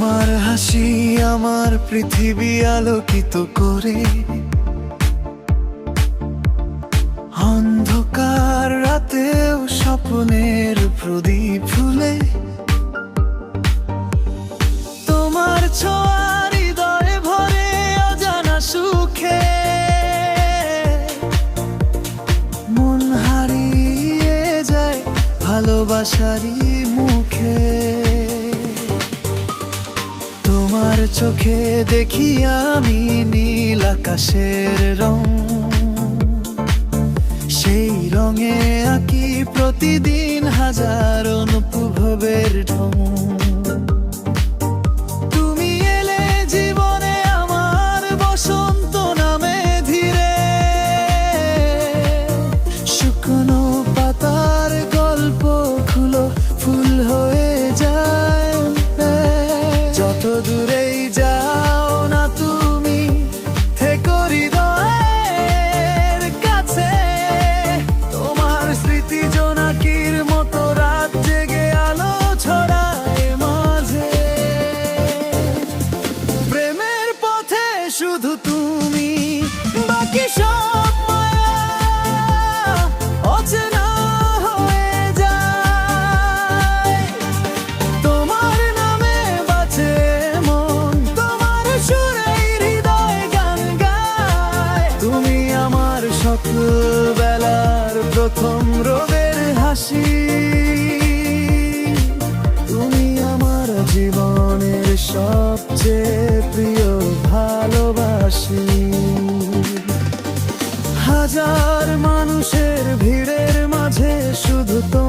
তোমার হাসি আমার পৃথিবী আলোকিত করে, অন্ধকার রাতেও স্বপ্নের প্রদীপ ফুলে। তোমার ছোঁয়া হৃদয়ে ভরে অজানা সুখে, মন হারিয়ে যায় ভালোবাসারই মুখে। তোমার চোখে দেখি আমি নীল আকাশের রং, সেই রঙে আঁকি প্রতিদিন হাজার অনুভবের ঢং। তুমি এলে জীবনে আমার বসন্ত নামে ধীরে, শুকনো পাতার গল্প খুলো ফুল হয়ে যায়। যত দূরেই যাও না তুমি থেকো হৃদয়ের কাছে, তোমার স্মৃতি জোনাকির মতো রাত জেগে আলো ছড়ায় মাঝে। প্রেমের পথে শুধু তুমি, বাকি সব মায়া অচেনা হয়ে যায়। তোমার নামে বাঁচে মন, তোমার সুরেই হৃদয় গান গায়। তুমি আমার সকালবেলার প্রথম রোদের হাসি, তুমি আমার জীবনের সবচেয়ে প্রিয় ভালোবাসি। হাজার মানুষের ভিড়ের মাঝে শুধু তোমার